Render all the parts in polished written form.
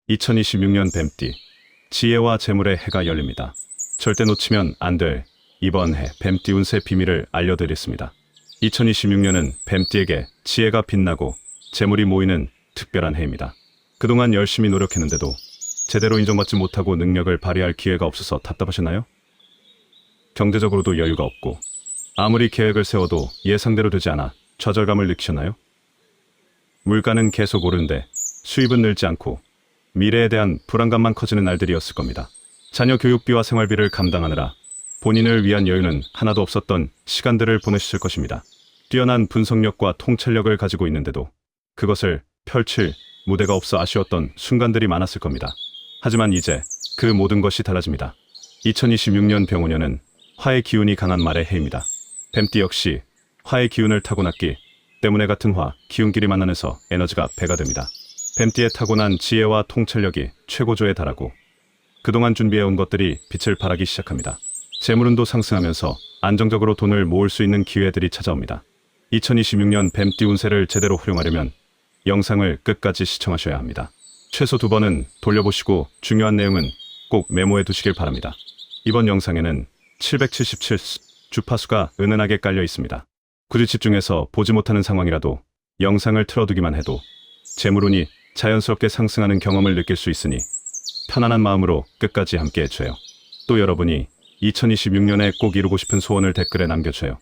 2026년 뱀띠, 지혜와 재물의 해가 열립니다. 절대 놓치면 안 될 이번 해 뱀띠 운세 비밀을 알려드리겠습니다. 2026년은 뱀띠에게 지혜가 빛나고 재물이 모이는 특별한 해입니다. 그동안 열심히 노력했는데도 제대로 인정받지 못하고 능력을 발휘할 기회가 없어서 답답하셨나요? 경제적으로도 여유가 없고 아무리 계획을 세워도 예상대로 되지 않아 좌절감을 느끼셨나요? 물가는 계속 오르는데 수입은 늘지 않고 미래에 대한 불안감만 커지는 날들이었을 겁니다. 자녀 교육비와 생활비를 감당하느라 본인을 위한 여유는 하나도 없었던 시간들을 보내셨을 것입니다. 뛰어난 분석력과 통찰력을 가지고 있는데도 그것을 펼칠 무대가 없어 아쉬웠던 순간들이 많았을 겁니다. 하지만 이제 그 모든 것이 달라집니다. 2026년 병오년은 화의 기운이 강한 말의 해입니다. 뱀띠 역시 화의 기운을 타고났기 때문에 같은 화, 기운끼리 만나면서 에너지가 배가 됩니다. 뱀띠의 타고난 지혜와 통찰력이 최고조에 달하고 그동안 준비해온 것들이 빛을 발하기 시작합니다. 재물운도 상승하면서 안정적으로 돈을 모을 수 있는 기회들이 찾아옵니다. 2026년 뱀띠 운세를 제대로 활용하려면 영상을 끝까지 시청하셔야 합니다. 최소 2번은 돌려보시고 중요한 내용은 꼭 메모해 두시길 바랍니다. 이번 영상에는 777 주파수가 은은하게 깔려 있습니다. 굳이 집중해서 보지 못하는 상황이라도 영상을 틀어두기만 해도 재물운이 자연스럽게 상승하는 경험을 느낄 수 있으니 편안한 마음으로 끝까지 함께 해줘요. 또 여러분이 2026년에 꼭 이루고 싶은 소원을 댓글에 남겨줘요.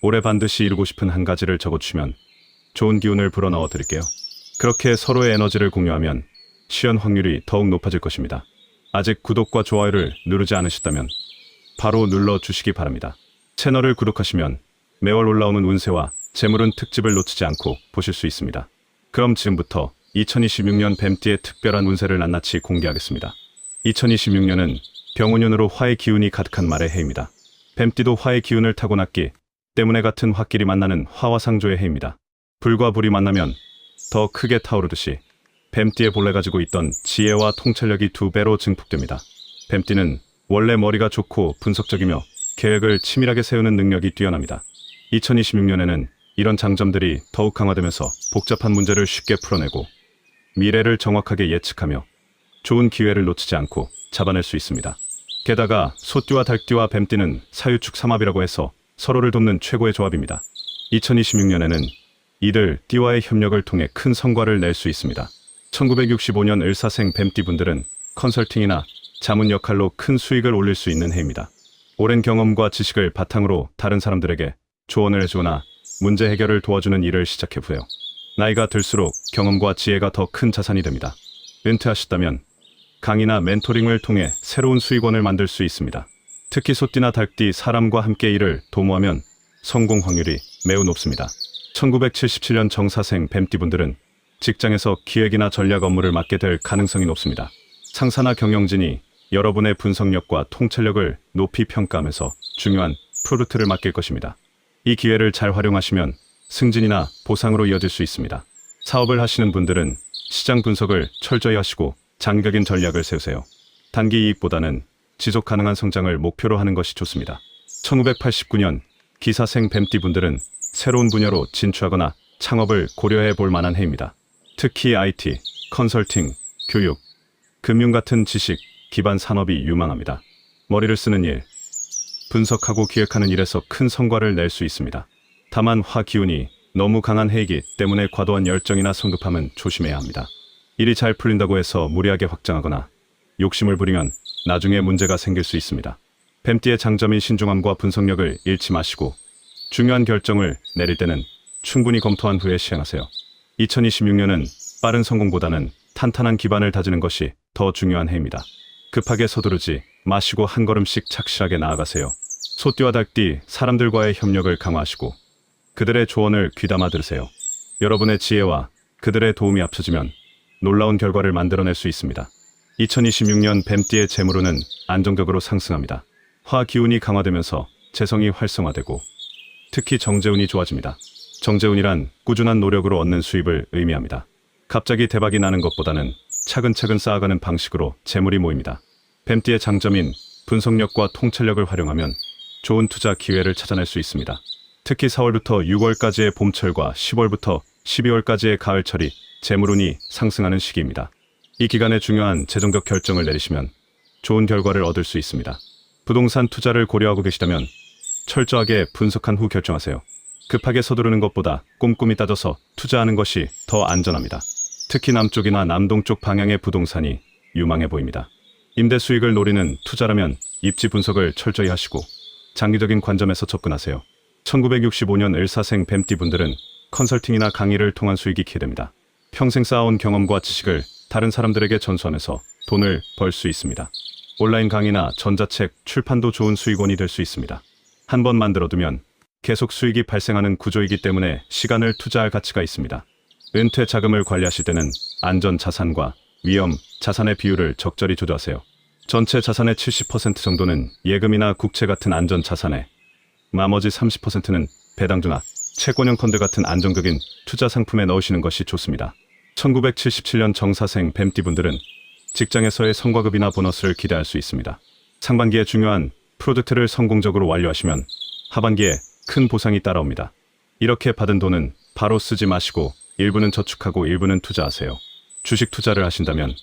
올해 반드시 이루고 싶은 한 가지를 적어주시면 좋은 기운을 불어넣어 드릴게요. 그렇게 서로의 에너지를 공유하면 실현 확률이 더욱 높아질 것입니다. 아직 구독과 좋아요를 누르지 않으셨다면 바로 눌러주시기 바랍니다. 채널을 구독하시면 매월 올라오는 운세와 재물운 특집을 놓치지 않고 보실 수 있습니다. 그럼 지금부터 2026년 뱀띠의 특별한 운세를 낱낱이 공개하겠습니다. 2026년은 병오년으로 화의 기운이 가득한 말의 해입니다. 뱀띠도 화의 기운을 타고났기 때문에 같은 화끼리 만나는 화와상조의 해입니다. 불과 불이 만나면 더 크게 타오르듯이 뱀띠의 본래 가지고 있던 지혜와 통찰력이 2배로 증폭됩니다. 뱀띠는 원래 머리가 좋고 분석적이며 계획을 치밀하게 세우는 능력이 뛰어납니다. 2026년에는 이런 장점들이 더욱 강화되면서 복잡한 문제를 쉽게 풀어내고 미래를 정확하게 예측하며 좋은 기회를 놓치지 않고 잡아낼 수 있습니다. 게다가 소띠와 달띠와 뱀띠는 사유축 삼합이라고 해서 서로를 돕는 최고의 조합입니다. 2026년에는 이들 띠와의 협력을 통해 큰 성과를 낼 수 있습니다. 1965년 을사생 뱀띠분들은 컨설팅이나 자문 역할로 큰 수익을 올릴 수 있는 해입니다. 오랜 경험과 지식을 바탕으로 다른 사람들에게 조언을 해주거나 문제 해결을 도와주는 일을 시작해보세요. 나이가 들수록 경험과 지혜가 더 큰 자산이 됩니다. 은퇴하셨다면 강의나 멘토링을 통해 새로운 수익원을 만들 수 있습니다. 특히 소띠나 달띠 사람과 함께 일을 도모하면 성공 확률이 매우 높습니다. 1977년 정사생 뱀띠분들은 직장에서 기획이나 전략 업무를 맡게 될 가능성이 높습니다. 상사나 경영진이 여러분의 분석력과 통찰력을 높이 평가하면서 중요한 프로젝트를 맡길 것입니다. 이 기회를 잘 활용하시면 승진이나 보상으로 이어질 수 있습니다. 사업을 하시는 분들은 시장 분석을 철저히 하시고 장기적인 전략을 세우세요. 단기 이익보다는 지속 가능한 성장을 목표로 하는 것이 좋습니다. 1989년 기사생 뱀띠분들은 새로운 분야로 진출하거나 창업을 고려해 볼 만한 해입니다. 특히 IT, 컨설팅, 교육, 금융 같은 지식 기반 산업이 유망합니다. 머리를 쓰는 일, 분석하고 기획하는 일에서 큰 성과를 낼 수 있습니다. 다만 화 기운이 너무 강한 해이기 때문에 과도한 열정이나 성급함은 조심해야 합니다. 일이 잘 풀린다고 해서 무리하게 확장하거나 욕심을 부리면 나중에 문제가 생길 수 있습니다. 뱀띠의 장점인 신중함과 분석력을 잃지 마시고 중요한 결정을 내릴 때는 충분히 검토한 후에 시행하세요. 2026년은 빠른 성공보다는 탄탄한 기반을 다지는 것이 더 중요한 해입니다. 급하게 서두르지 마시고 한 걸음씩 착실하게 나아가세요. 소띠와 달띠 사람들과의 협력을 강화하시고 그들의 조언을 귀담아 들으세요. 여러분의 지혜와 그들의 도움이 합쳐지면 놀라운 결과를 만들어낼 수 있습니다. 2026년 뱀띠의 재물운은 안정적으로 상승합니다. 화 기운이 강화되면서 재성이 활성화되고 특히 정재운이 좋아집니다. 정재운이란 꾸준한 노력으로 얻는 수입을 의미합니다. 갑자기 대박이 나는 것보다는 차근차근 쌓아가는 방식으로 재물이 모입니다. 뱀띠의 장점인 분석력과 통찰력을 활용하면 좋은 투자 기회를 찾아낼 수 있습니다. 특히 4월부터 6월까지의 봄철과 10월부터 12월까지의 가을철이 재물운이 상승하는 시기입니다. 이 기간에 중요한 재정적 결정을 내리시면 좋은 결과를 얻을 수 있습니다. 부동산 투자를 고려하고 계시다면 철저하게 분석한 후 결정하세요. 급하게 서두르는 것보다 꼼꼼히 따져서 투자하는 것이 더 안전합니다. 특히 남쪽이나 남동쪽 방향의 부동산이 유망해 보입니다. 임대 수익을 노리는 투자라면 입지 분석을 철저히 하시고 장기적인 관점에서 접근하세요. 1965년 을사생 뱀띠 분들은 컨설팅이나 강의를 통한 수익이 기대됩니다. 평생 쌓아온 경험과 지식을 다른 사람들에게 전수하면서 돈을 벌 수 있습니다. 온라인 강의나 전자책 출판도 좋은 수익원이 될 수 있습니다. 한번 만들어두면 계속 수익이 발생하는 구조이기 때문에 시간을 투자할 가치가 있습니다. 은퇴 자금을 관리하실 때는 안전 자산과 위험 자산의 비율을 적절히 조절하세요. 전체 자산의 70% 정도는 예금이나 국채 같은 안전 자산에, 나머지 30%는 배당주나 채권형 펀드 같은 안정적인 투자 상품에 넣으시는 것이 좋습니다. 1977년 정사생 뱀띠 분들은 직장에서의 성과급이나 보너스를 기대할 수 있습니다. 상반기에 중요한 프로젝트를 성공적으로 완료하시면 하반기에 큰 보상이 따라옵니다. 이렇게 받은 돈은 바로 쓰지 마시고 일부는 저축하고 일부는 투자하세요. 주식 투자를 하신다면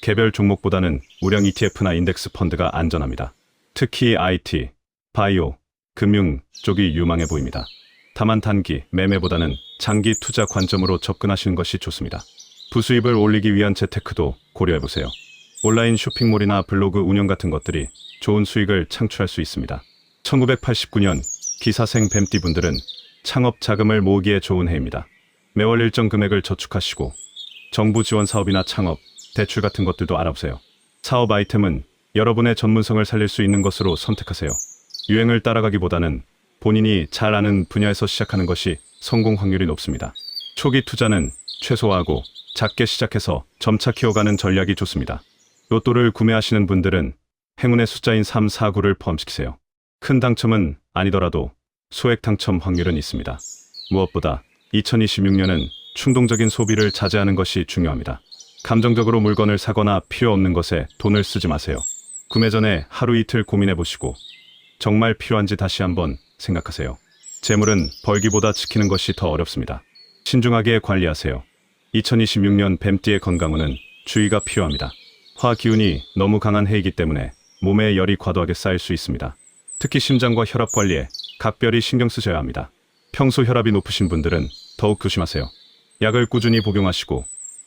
개별 종목보다는 우량 ETF나 인덱스 펀드가 안전합니다. 특히 IT, 바이오, 금융 쪽이 유망해 보입니다. 다만 단기 매매보다는 장기 투자 관점으로 접근하시는 것이 좋습니다. 부수입을 올리기 위한 재테크도 고려해보세요. 온라인 쇼핑몰이나 블로그 운영 같은 것들이 좋은 수익을 창출할 수 있습니다. 1989년 기사생 뱀띠 분들은 창업 자금을 모으기에 좋은 해입니다. 매월 일정 금액을 저축하시고 정부 지원 사업이나 창업, 대출 같은 것들도 알아보세요. 사업 아이템은 여러분의 전문성을 살릴 수 있는 것으로 선택하세요. 유행을 따라가기보다는 본인이 잘 아는 분야에서 시작하는 것이 성공 확률이 높습니다. 초기 투자는 최소화하고 작게 시작해서 점차 키워가는 전략이 좋습니다. 로또를 구매하시는 분들은 행운의 숫자인 3, 4, 9를 포함시키세요. 큰 당첨은 아니더라도 소액 당첨 확률은 있습니다. 무엇보다 2026년은 충동적인 소비를 자제하는 것이 중요합니다. 감정적으로 물건을 사거나 필요 없는 것에 돈을 쓰지 마세요. 구매 전에 하루 이틀 고민해 보시고 정말 필요한지 다시 한번 생각하세요. 재물은 벌기보다 지키는 것이 더 어렵습니다. 신중하게 관리하세요. 2026년 뱀띠의 건강운은 주의가 필요합니다. 화 기운이 너무 강한 해이기 때문에 몸에 열이 과도하게 쌓일 수 있습니다. 특히 심장과 혈압 관리에 각별히 신경 쓰셔야 합니다. 평소 혈압이 높으신 분들은 더욱 조심하세요. 약을 꾸준히 복용하시고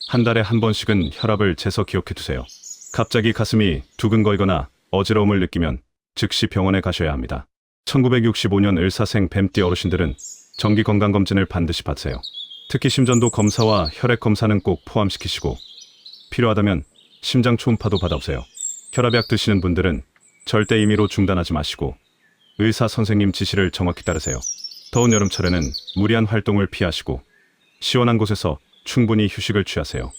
한 달에 한 번씩은 혈압을 재서 기억해 두세요. 갑자기 가슴이 두근거리거나 어지러움을 느끼면 즉시 병원에 가셔야 합니다. 1965년 을사생 뱀띠 어르신들은 정기 건강검진을 반드시 받으세요. 특히 심전도 검사와 혈액 검사는 꼭 포함시키시고 필요하다면 심장 초음파도 받아보세요. 혈압약 드시는 분들은 절대 임의로 중단하지 마시고 의사 선생님 지시를 정확히 따르세요. 더운 여름철에는 무리한 활동을 피하시고 시원한 곳에서 충분히 휴식을 취하세요.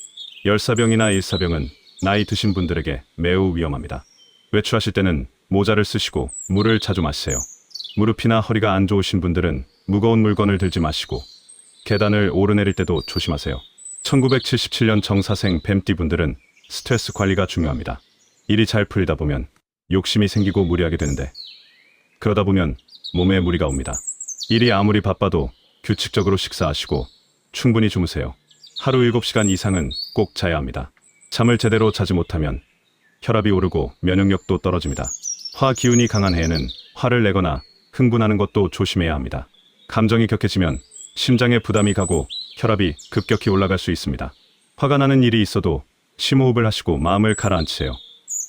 열사병이나 일사병은 나이 드신 분들에게 매우 위험합니다. 외출하실 때는 모자를 쓰시고 물을 자주 마시세요. 무릎이나 허리가 안 좋으신 분들은 무거운 물건을 들지 마시고 계단을 오르내릴 때도 조심하세요. 1977년 정사생 뱀띠 분들은 스트레스 관리가 중요합니다. 일이 잘 풀리다 보면 욕심이 생기고 무리하게 되는데 그러다 보면 몸에 무리가 옵니다. 일이 아무리 바빠도 규칙적으로 식사하시고 충분히 주무세요. 하루 7시간 이상은 꼭 자야 합니다. 잠을 제대로 자지 못하면 혈압이 오르고 면역력도 떨어집니다. 화 기운이 강한 해에는 화를 내거나 흥분하는 것도 조심해야 합니다. 감정이 격해지면 심장에 부담이 가고 혈압이 급격히 올라갈 수 있습니다. 화가 나는 일이 있어도 심호흡을 하시고 마음을 가라앉히세요.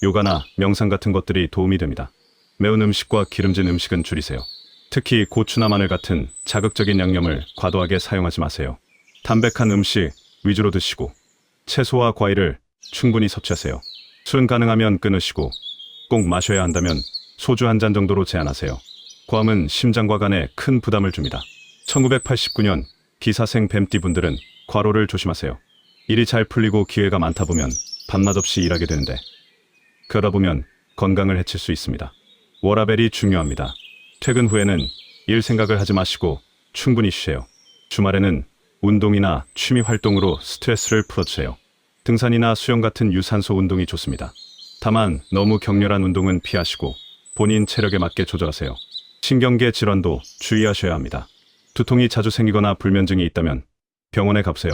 요가나 명상 같은 것들이 도움이 됩니다. 매운 음식과 기름진 음식은 줄이세요. 특히 고추나 마늘 같은 자극적인 양념을 과도하게 사용하지 마세요. 담백한 음식 위주로 드시고 채소와 과일을 충분히 섭취하세요. 술은 가능하면 끊으시고 꼭 마셔야 한다면 소주 한 잔 정도로 제한하세요. 과음은 심장과 간에 큰 부담을 줍니다. 1989년 기사생 뱀띠 분들은 과로를 조심하세요. 일이 잘 풀리고 기회가 많다 보면 밤낮 없이 일하게 되는데 그러다 보면 건강을 해칠 수 있습니다. 워라밸이 중요합니다. 퇴근 후에는 일 생각을 하지 마시고 충분히 쉬세요. 주말에는 운동이나 취미 활동으로 스트레스를 풀어주세요. 등산이나 수영 같은 유산소 운동이 좋습니다. 다만 너무 격렬한 운동은 피하시고 본인 체력에 맞게 조절하세요. 신경계 질환도 주의하셔야 합니다. 두통이 자주 생기거나 불면증이 있다면 병원에 가보세요.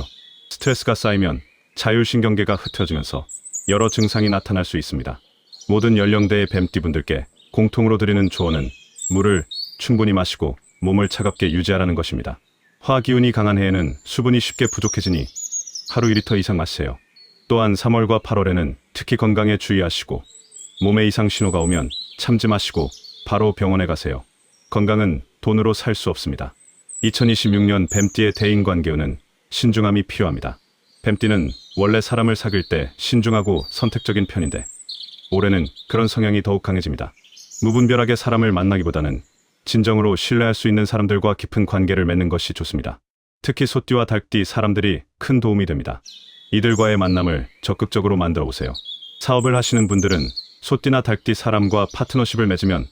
스트레스가 쌓이면 자율신경계가 흐트러지면서 여러 증상이 나타날 수 있습니다. 모든 연령대의 뱀띠분들께 공통으로 드리는 조언은 물을 충분히 마시고 몸을 차갑게 유지하라는 것입니다. 화기운이 강한 해에는 수분이 쉽게 부족해지니 하루 1리터 이상 마세요. 또한 3월과 8월에는 특히 건강에 주의하시고 몸에 이상 신호가 오면 참지 마시고 바로 병원에 가세요. 건강은 돈으로 살 수 없습니다. 2026년 뱀띠의 대인관계운은 신중함이 필요합니다. 뱀띠는 원래 사람을 사귈 때 신중하고 선택적인 편인데 올해는 그런 성향이 더욱 강해집니다. 무분별하게 사람을 만나기보다는 진정으로 신뢰할 수 있는 사람들과 깊은 관계를 맺는 것이 좋습니다. 특히 소띠와 닭띠 사람들이 큰 도움이 됩니다. 이들과의 만남을 적극적으로 만들어 보세요. 사업을 하시는 분들은 소띠나 닭띠 사람과 파트너십을 맺으면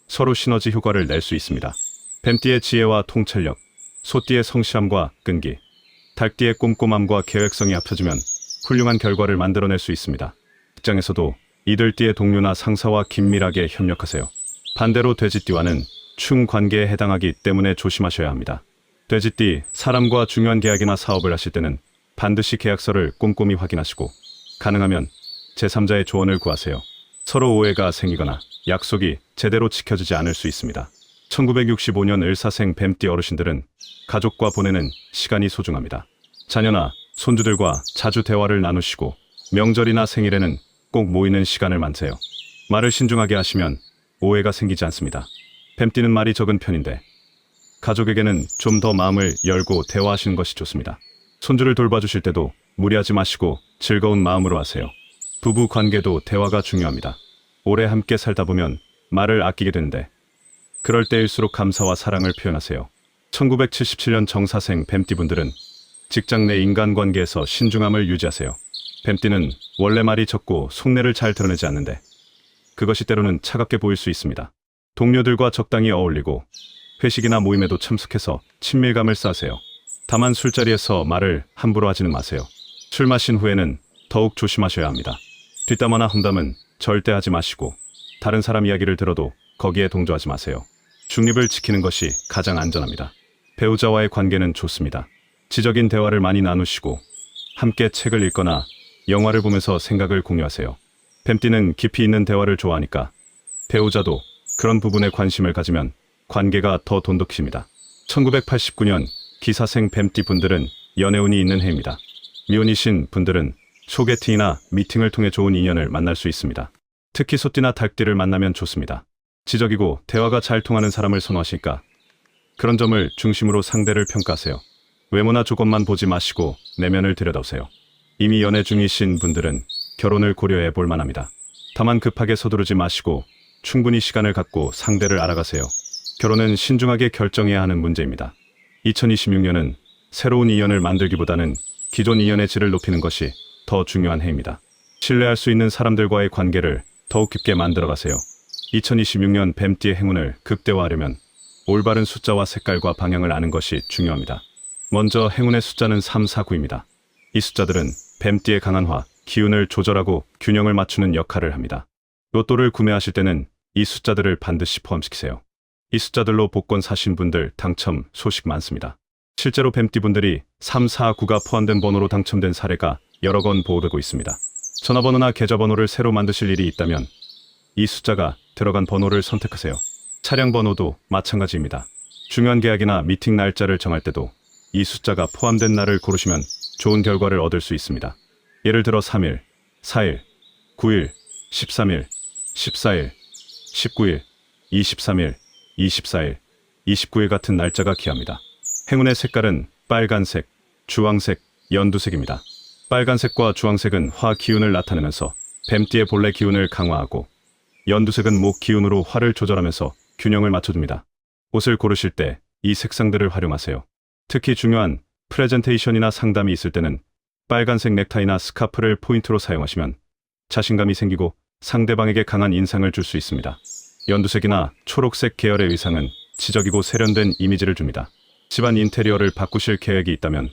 서로 시너지 효과를 낼 수 있습니다. 뱀띠의 지혜와 통찰력, 소띠의 성실함과 끈기, 닭띠의 꼼꼼함과 계획성이 합쳐지면 훌륭한 결과를 만들어낼 수 있습니다. 직장에서도 이들 띠의 동료나 상사와 긴밀하게 협력하세요. 반대로 돼지띠와는 충관계에 해당하기 때문에 조심하셔야 합니다. 돼지띠, 사람과 중요한 계약이나 사업을 하실 때는 반드시 계약서를 꼼꼼히 확인하시고 가능하면 제3자의 조언을 구하세요. 서로 오해가 생기거나 약속이 제대로 지켜지지 않을 수 있습니다. 1965년 을사생 뱀띠 어르신들은 가족과 보내는 시간이 소중합니다. 자녀나 손주들과 자주 대화를 나누시고 명절이나 생일에는 꼭 모이는 시간을 만세요. 말을 신중하게 하시면 오해가 생기지 않습니다. 뱀띠는 말이 적은 편인데 가족에게는 좀 더 마음을 열고 대화하시는 것이 좋습니다. 손주를 돌봐주실 때도 무리하지 마시고 즐거운 마음으로 하세요. 부부 관계도 대화가 중요합니다. 오래 함께 살다 보면 말을 아끼게 되는데 그럴 때일수록 감사와 사랑을 표현하세요. 1977년 정사생 뱀띠분들은 직장 내 인간관계에서 신중함을 유지하세요. 뱀띠는 원래 말이 적고 속내를 잘 드러내지 않는데 그것이 때로는 차갑게 보일 수 있습니다. 동료들과 적당히 어울리고 회식이나 모임에도 참석해서 친밀감을 쌓으세요. 다만 술자리에서 말을 함부로 하지는 마세요. 술 마신 후에는 더욱 조심하셔야 합니다. 뒷담화나 험담은 절대 하지 마시고 다른 사람 이야기를 들어도 거기에 동조하지 마세요. 중립을 지키는 것이 가장 안전합니다. 배우자와의 관계는 좋습니다. 지적인 대화를 많이 나누시고 함께 책을 읽거나 영화를 보면서 생각을 공유하세요. 뱀띠는 깊이 있는 대화를 좋아하니까 배우자도 그런 부분에 관심을 가지면 관계가 더 돈독해집니다. 1989년 기사생 뱀띠 분들은 연애운이 있는 해입니다. 미혼이신 분들은 소개팅이나 미팅을 통해 좋은 인연을 만날 수 있습니다. 특히 소띠나 닭띠를 만나면 좋습니다. 지적이고 대화가 잘 통하는 사람을 선호하시니까 그런 점을 중심으로 상대를 평가하세요. 외모나 조건만 보지 마시고 내면을 들여다보세요. 이미 연애 중이신 분들은 결혼을 고려해 볼 만합니다. 다만 급하게 서두르지 마시고 충분히 시간을 갖고 상대를 알아가세요. 결혼은 신중하게 결정해야 하는 문제입니다. 2026년은 새로운 인연을 만들기보다는 기존 인연의 질을 높이는 것이 더 중요한 해입니다. 신뢰할 수 있는 사람들과의 관계를 더욱 깊게 만들어가세요. 2026년 뱀띠의 행운을 극대화하려면 올바른 숫자와 색깔과 방향을 아는 것이 중요합니다. 먼저 행운의 숫자는 3, 4, 9입니다. 이 숫자들은 뱀띠의 강한화, 기운을 조절하고 균형을 맞추는 역할을 합니다. 로또를 구매하실 때는 이 숫자들을 반드시 포함시키세요. 이 숫자들로 복권 사신 분들 당첨 소식 많습니다. 실제로 뱀띠분들이 3, 4, 9가 포함된 번호로 당첨된 사례가 여러 건 보고되고 있습니다. 전화번호나 계좌번호를 새로 만드실 일이 있다면 이 숫자가 들어간 번호를 선택하세요. 차량 번호도 마찬가지입니다. 중요한 계약이나 미팅 날짜를 정할 때도 이 숫자가 포함된 날을 고르시면 좋은 결과를 얻을 수 있습니다. 예를 들어 3일, 4일, 9일, 13일, 14일, 19일, 23일, 24일, 29일 같은 날짜가 귀합니다. 행운의 색깔은 빨간색, 주황색, 연두색입니다. 빨간색과 주황색은 화 기운을 나타내면서 뱀띠의 본래 기운을 강화하고 연두색은 목 기운으로 화를 조절하면서 균형을 맞춰줍니다. 옷을 고르실 때 이 색상들을 활용하세요. 특히 중요한 프레젠테이션이나 상담이 있을 때는 빨간색 넥타이나 스카프를 포인트로 사용하시면 자신감이 생기고 상대방에게 강한 인상을 줄 수 있습니다. 연두색이나 초록색 계열의 의상은 지적이고 세련된 이미지를 줍니다. 집안 인테리어를 바꾸실 계획이 있다면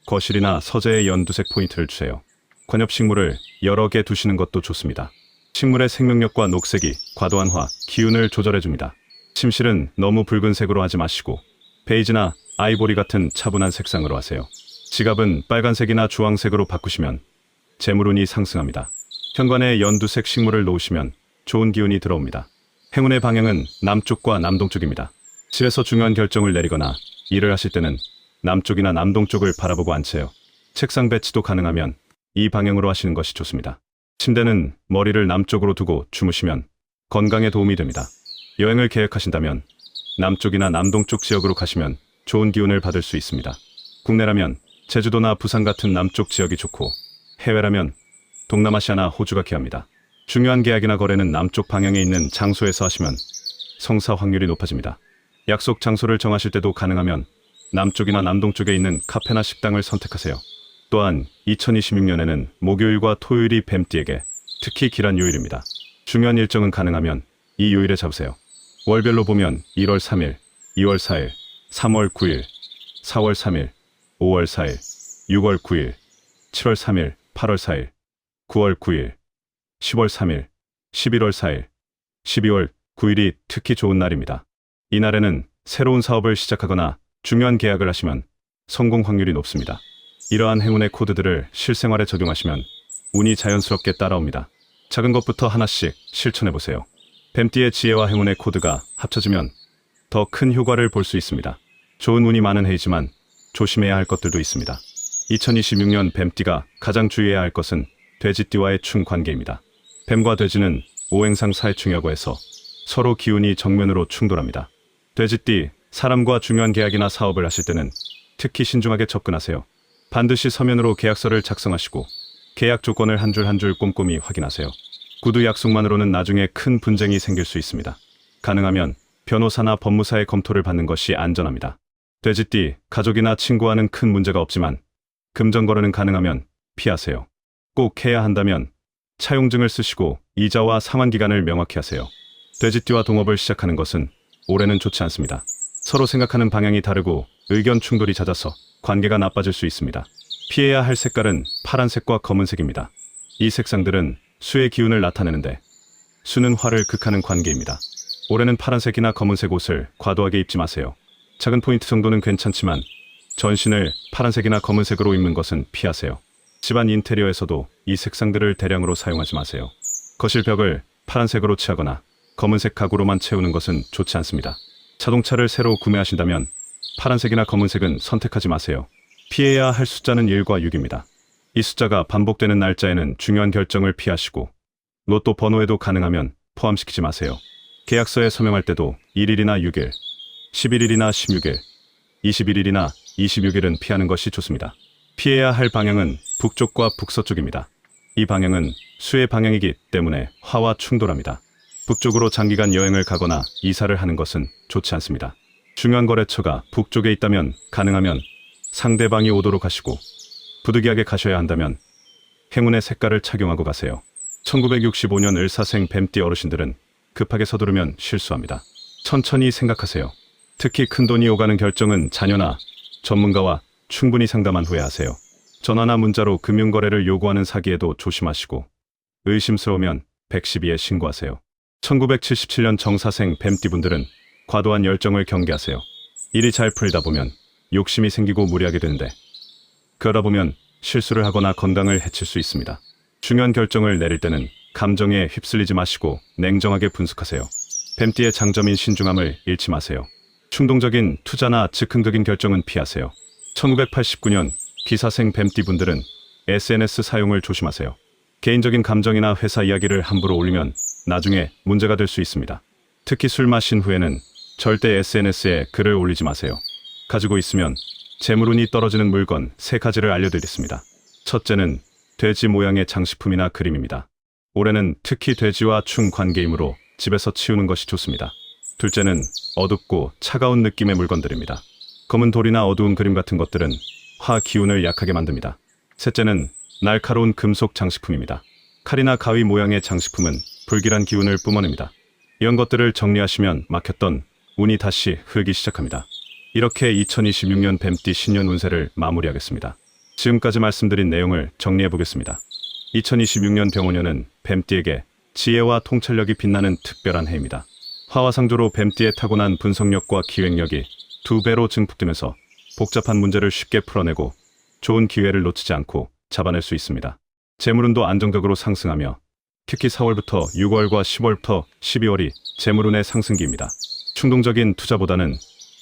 거실이나 서재에 연두색 포인트를 주세요. 관엽식물을 여러 개 두시는 것도 좋습니다. 식물의 생명력과 녹색이 과도한 화, 기운을 조절해줍니다. 침실은 너무 붉은색으로 하지 마시고 베이지나 아이보리 같은 차분한 색상으로 하세요. 지갑은 빨간색이나 주황색으로 바꾸시면 재물운이 상승합니다. 현관에 연두색 식물을 놓으시면 좋은 기운이 들어옵니다. 행운의 방향은 남쪽과 남동쪽입니다. 집에서 중요한 결정을 내리거나 일을 하실 때는 남쪽이나 남동쪽을 바라보고 앉으세요. 책상 배치도 가능하면 이 방향으로 하시는 것이 좋습니다. 침대는 머리를 남쪽으로 두고 주무시면 건강에 도움이 됩니다. 여행을 계획하신다면 남쪽이나 남동쪽 지역으로 가시면 좋은 기운을 받을 수 있습니다. 국내라면 제주도나 부산 같은 남쪽 지역이 좋고, 해외라면 동남아시아나 호주가 귀합니다. 중요한 계약이나 거래는 남쪽 방향에 있는 장소에서 하시면 성사 확률이 높아집니다. 약속 장소를 정하실 때도 가능하면 남쪽이나 남동쪽에 있는 카페나 식당을 선택하세요. 또한 2026년에는 목요일과 토요일이 뱀띠에게 특히 길한 요일입니다. 중요한 일정은 가능하면 이 요일에 잡으세요. 월별로 보면 1월 3일, 2월 4일, 3월 9일, 4월 3일, 5월 4일, 6월 9일, 7월 3일, 8월 4일, 9월 9일, 10월 3일, 11월 4일, 12월 9일이 특히 좋은 날입니다. 이 날에는 새로운 사업을 시작하거나 중요한 계약을 하시면 성공 확률이 높습니다. 이러한 행운의 코드들을 실생활에 적용하시면 운이 자연스럽게 따라옵니다. 작은 것부터 하나씩 실천해보세요. 뱀띠의 지혜와 행운의 코드가 합쳐지면 더 큰 효과를 볼 수 있습니다. 좋은 운이 많은 해이지만 조심해야 할 것들도 있습니다. 2026년 뱀띠가 가장 주의해야 할 것은 돼지띠와의 충 관계입니다. 뱀과 돼지는 오행상 사해충이라고 해서 서로 기운이 정면으로 충돌합니다. 돼지띠, 사람과 중요한 계약이나 사업을 하실 때는 특히 신중하게 접근하세요. 반드시 서면으로 계약서를 작성하시고 계약 조건을 한 줄 한 줄 꼼꼼히 확인하세요. 구두 약속만으로는 나중에 큰 분쟁이 생길 수 있습니다. 가능하면 변호사나 법무사의 검토를 받는 것이 안전합니다. 돼지띠, 가족이나 친구와는 큰 문제가 없지만 금전거래는 가능하면 피하세요. 꼭 해야 한다면 차용증을 쓰시고 이자와 상환기간을 명확히 하세요. 돼지띠와 동업을 시작하는 것은 올해는 좋지 않습니다. 서로 생각하는 방향이 다르고 의견 충돌이 잦아서 관계가 나빠질 수 있습니다. 피해야 할 색깔은 파란색과 검은색입니다. 이 색상들은 수의 기운을 나타내는데 수는 화를 극하는 관계입니다. 올해는 파란색이나 검은색 옷을 과도하게 입지 마세요. 작은 포인트 정도는 괜찮지만 전신을 파란색이나 검은색으로 입는 것은 피하세요. 집안 인테리어에서도 이 색상들을 대량으로 사용하지 마세요. 거실 벽을 파란색으로 칠하거나 검은색 가구로만 채우는 것은 좋지 않습니다. 자동차를 새로 구매하신다면 파란색이나 검은색은 선택하지 마세요. 피해야 할 숫자는 1과 6입니다. 이 숫자가 반복되는 날짜에는 중요한 결정을 피하시고 로또 번호에도 가능하면 포함시키지 마세요. 계약서에 서명할 때도 1일이나 6일, 11일이나 16일, 21일이나 26일은 피하는 것이 좋습니다. 피해야 할 방향은 북쪽과 북서쪽입니다. 이 방향은 수의 방향이기 때문에 화와 충돌합니다. 북쪽으로 장기간 여행을 가거나 이사를 하는 것은 좋지 않습니다. 중요한 거래처가 북쪽에 있다면 가능하면 상대방이 오도록 하시고 부득이하게 가셔야 한다면 행운의 색깔을 착용하고 가세요. 1965년 을사생 뱀띠 어르신들은 급하게 서두르면 실수합니다. 천천히 생각하세요. 특히 큰돈이 오가는 결정은 자녀나 전문가와 충분히 상담한 후에 하세요. 전화나 문자로 금융거래를 요구하는 사기에도 조심하시고 의심스러우면 112에 신고하세요. 1977년 정사생 뱀띠분들은 과도한 열정을 경계하세요. 일이 잘 풀리다 보면 욕심이 생기고 무리하게 되는데 그러다 보면 실수를 하거나 건강을 해칠 수 있습니다. 중요한 결정을 내릴 때는 감정에 휩쓸리지 마시고 냉정하게 분석하세요. 뱀띠의 장점인 신중함을 잃지 마세요. 충동적인 투자나 즉흥적인 결정은 피하세요. 1989년 기사생 뱀띠분들은 SNS 사용을 조심하세요. 개인적인 감정이나 회사 이야기를 함부로 올리면 나중에 문제가 될 수 있습니다. 특히 술 마신 후에는 절대 SNS에 글을 올리지 마세요. 가지고 있으면 재물운이 떨어지는 물건 3가지를 알려드리겠습니다. 첫째는 돼지 모양의 장식품이나 그림입니다. 올해는 특히 돼지와 충 관계이므로 집에서 치우는 것이 좋습니다. 둘째는 어둡고 차가운 느낌의 물건들입니다. 검은 돌이나 어두운 그림 같은 것들은 화 기운을 약하게 만듭니다. 셋째는 날카로운 금속 장식품입니다. 칼이나 가위 모양의 장식품은 불길한 기운을 뿜어냅니다. 이런 것들을 정리하시면 막혔던 운이 다시 흐르기 시작합니다. 이렇게 2026년 뱀띠 신년 운세를 마무리하겠습니다. 지금까지 말씀드린 내용을 정리해 보겠습니다. 2026년 병원년은 뱀띠에게 지혜와 통찰력이 빛나는 특별한 해입니다. 화와상조로 뱀띠의 타고난 분석력과 기획력이 2배로 증폭되면서 복잡한 문제를 쉽게 풀어내고 좋은 기회를 놓치지 않고 잡아낼 수 있습니다. 재물운도 안정적으로 상승하며 특히 4월부터 6월과 10월부터 12월이 재물운의 상승기입니다. 충동적인 투자보다는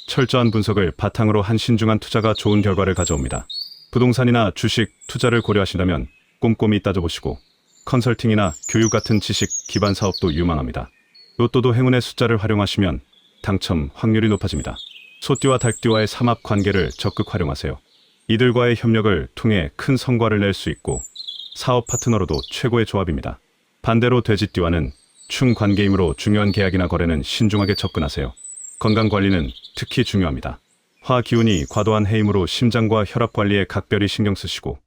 철저한 분석을 바탕으로 한 신중한 투자가 좋은 결과를 가져옵니다. 부동산이나 주식 투자를 고려하신다면 꼼꼼히 따져보시고 컨설팅이나 교육 같은 지식 기반 사업도 유망합니다. 로또도 행운의 숫자를 활용하시면 당첨 확률이 높아집니다. 소띠와 닭띠와의 삼합 관계를 적극 활용하세요. 이들과의 협력을 통해 큰 성과를 낼 수 있고 사업 파트너로도 최고의 조합입니다. 반대로 돼지띠와는 충관계이므로 중요한 계약이나 거래는 신중하게 접근하세요. 건강관리는 특히 중요합니다. 화 기운이 과도한 해임으로 심장과 혈압 관리에 각별히 신경 쓰시고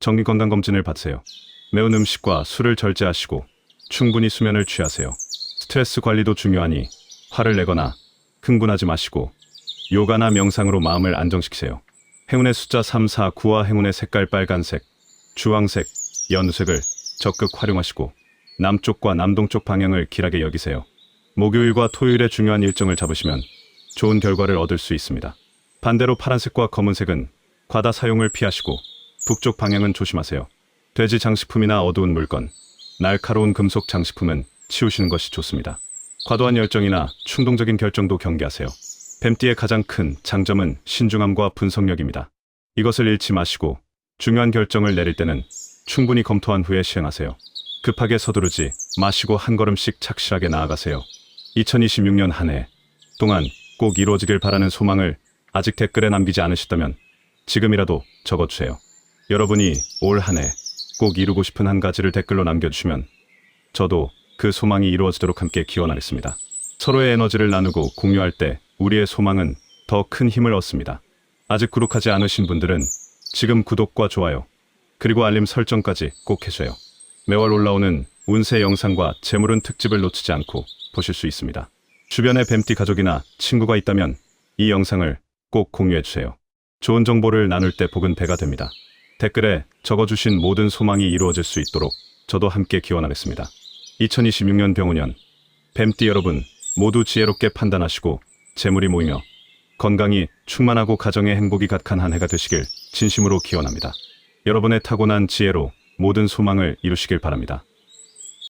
정기건강검진을 받으세요. 매운 음식과 술을 절제하시고 충분히 수면을 취하세요. 스트레스 관리도 중요하니 화를 내거나 흥분하지 마시고 요가나 명상으로 마음을 안정시키세요. 행운의 숫자 3, 4, 9와 행운의 색깔 빨간색, 주황색, 연두색을 적극 활용하시고 남쪽과 남동쪽 방향을 길하게 여기세요. 목요일과 토요일에 중요한 일정을 잡으시면 좋은 결과를 얻을 수 있습니다. 반대로 파란색과 검은색은 과다 사용을 피하시고 북쪽 방향은 조심하세요. 돼지 장식품이나 어두운 물건, 날카로운 금속 장식품은 치우시는 것이 좋습니다. 과도한 열정이나 충동적인 결정도 경계하세요. 뱀띠의 가장 큰 장점은 신중함과 분석력입니다. 이것을 잃지 마시고 중요한 결정을 내릴 때는 충분히 검토한 후에 시행하세요. 급하게 서두르지 마시고 한 걸음씩 착실하게 나아가세요. 2026년 한 해 동안 꼭 이루어지길 바라는 소망을 아직 댓글에 남기지 않으셨다면 지금이라도 적어주세요. 여러분이 올 한 해 꼭 이루고 싶은 한 가지를 댓글로 남겨주시면 저도 그 소망이 이루어지도록 함께 기원하겠습니다. 서로의 에너지를 나누고 공유할 때 우리의 소망은 더 큰 힘을 얻습니다. 아직 구독하지 않으신 분들은 지금 구독과 좋아요 그리고 알림 설정까지 꼭 해주세요. 매월 올라오는 운세 영상과 재물운 특집을 놓치지 않고 보실 수 있습니다. 주변에 뱀띠 가족이나 친구가 있다면 이 영상을 꼭 공유해주세요. 좋은 정보를 나눌 때 복은 배가 됩니다. 댓글에 적어주신 모든 소망이 이루어질 수 있도록 저도 함께 기원하겠습니다. 2026년 병우년 뱀띠 여러분 모두 지혜롭게 판단하시고 재물이 모이며 건강이 충만하고 가정의 행복이 가득한 한 해가 되시길 진심으로 기원합니다. 여러분의 타고난 지혜로 모든 소망을 이루시길 바랍니다.